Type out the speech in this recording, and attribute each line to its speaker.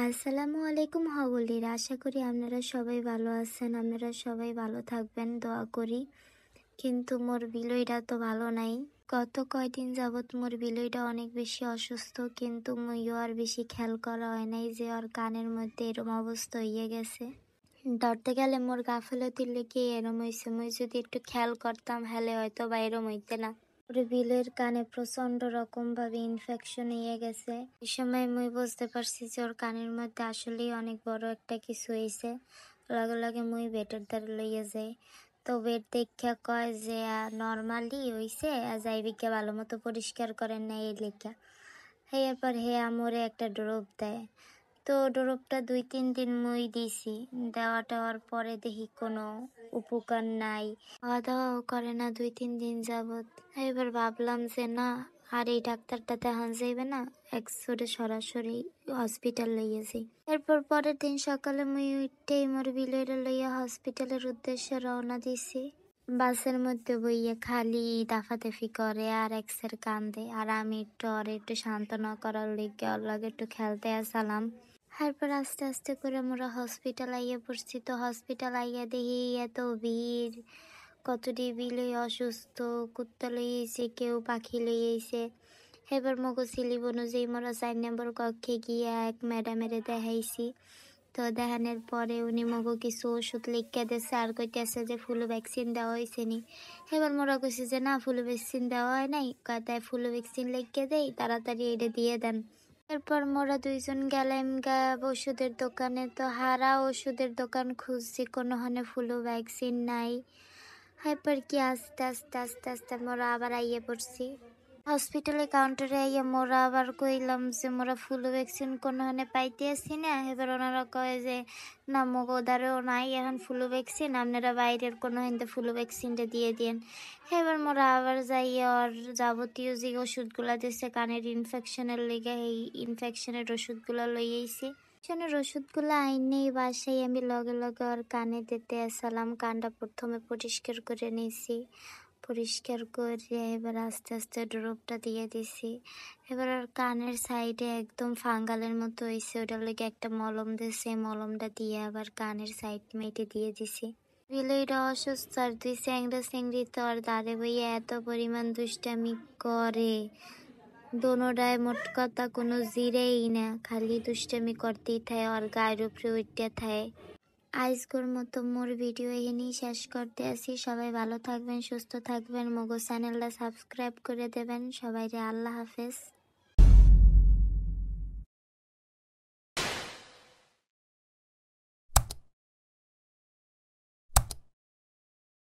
Speaker 1: আসসালামু আলাইকুম হবলিরা, আশা করি আপনারা সবাই ভালো আছেন। আপনারা সবাই ভালো থাকবেন দোয়া করি। কিন্তু মোর বিলইটা তো ভালো নাই। গত কয়দিন যাবৎ মোর বিলইটা অনেক বেশি অসুস্থ, কিন্তু মুইও আর বেশি খেয়াল করা হয় নাই যে ওর কানের মধ্যে এরম অবস্থা হইয়া গেছে। ধরতে গেলে মোর গাফিলতির লেগে এরম হয়েছে। মুই যদি একটু খেয়াল করতাম হলে হয়তো বা এরম হইতে না। ওরে বিলের কানে প্রচন্ড রকম ভাবে ইনফেকশন হয়ে গেছে। এই সময় মুই বুঝতে পারছি যে ওর কানের মধ্যে আসলেই অনেক বড় একটা কিছু হয়েছে। লগে লগে মুই বেটের দ্বারা লইয়া যাই। তো বেট দেখা কয় যে নর্মালি হইছে, যাইবিকে ভালো মতো পরিষ্কার করেন না এই লেখা। এরপর হে আমরে একটা ড্রপ দেয়। তো ড্রপটা 2-3 দিন মুই দিছি। দেওয়া টাওয়ার পরে দেখি কোনো উপকার নাই, খাওয়া দাওয়াও করে না 2-3 দিন যাবৎ। এবার ভাবলাম যে না, আর এই ডাক্তারটা দেখান যাইবে না, একসরে সরাসরি হসপিটাল লইয়া যাই। এরপর পরের দিন সকালে মুই উঠতেই মোর বিলের লইয়া হসপিটালের উদ্দেশ্যে রওনা দিছি। বাসের মধ্যে বইয়ে খালি দাফাদাফি করে আর এক্সের কান্দে, আর আমি একটু সান্ত্বনা করার লিগে ওর লগে একটু খেলতে আসলাম। তারপর আস্তে আস্তে করে মোরা হসপিটাল আইয়া পড়ছি। তো হসপিটাল আইয়া দেখি এত ভিড়, কতটি বিলে অসুস্থ, কুত্তা লইয়েছে, কেউ পাখি লইয়েছে। এবার মগো সিলিব অনুযায়ী মোরা 4 নম্বর কক্ষে গিয়ে এক ম্যাডামের দেখাইছি। তো দেখানোর পরে উনি মগো কিছু ওষুধ লিখে দিয়েছে আর কইতেছে যে ফ্লু ভ্যাকসিন দেওয়া হয়েছে নি। এবার মোরা কইছি যে না, ফ্লু ভ্যাকসিন দেওয়া হয় নাই। তাই ফ্লু ভ্যাকসিন লিখে দেই, তাড়াতাড়ি এটা দিয়ে দেন। এরপর মোরা দুইজন গেলাম ওষুধের দোকানে। তো হারা ওষুধের দোকান খুঁজছি, কোনো হানে ফ্লু ভ্যাকসিন নাই। এরপর কি আস্তে আস্তে আস্তে আস্তে মোরা আবার আইয়ে পড়ছি হসপিটালে কাউন্টারে। আইয়া মোরা আবার কইলাম যে মোরা ফ্লু ভ্যাকসিন কোনো হানে পাইতে আসি না। এবার ওনারা কয় যে না, মগোদারেও নাই এখন ফ্লু ভ্যাকসিন, আপনারা বাইরের কোনো হিন্দে ফ্লু ভ্যাকসিনটা দিয়ে দিন। এবার মোরা আবার যাইয়া ওর যাবতীয় যে ওষুধগুলা দিচ্ছে কানের ইনফেকশনের লেগে, এই ইনফেকশনের ওষুধগুলো লইয়েছি। ওষুধগুলো আইনেই বাসায় আমি লগে লগে ওর কানে দিতে আসলাম। কানটা প্রথমে পরিষ্কার করে নিয়েছি। পরিষ্কার করে এবার আস্তে আস্তে ড্রপটা দিয়ে দিছি। এবার ওর কানের সাইডে একদম ফাঙ্গালের মতো হয়েছে, ওটার লেগে একটা মলম দিয়েছে, মলমটা দিয়ে আবার কানের সাইড মেটে দিয়ে দিছি। বিলেইটা অসুস্থ আর 2 স্যাংরা স্যাংরি তো আর দাঁড়ে বইয়ে এত পরিমাণ দুষ্টামি করে। দোনোটায় মোট কথা কোনো জিরেই না, খালি দুষ্টামি করতেই থাকে, আর গায়ের উপরে উঠতে থাকে। আজকের মতো মোর ভিডিও এখানেই শেষ করতে আসি। সবাই ভালো থাকবেন, সুস্থ থাকবেন, মগো চ্যানেলটা সাবস্ক্রাইব করে দেবেন। সবাইরে আল্লাহ হাফেজ।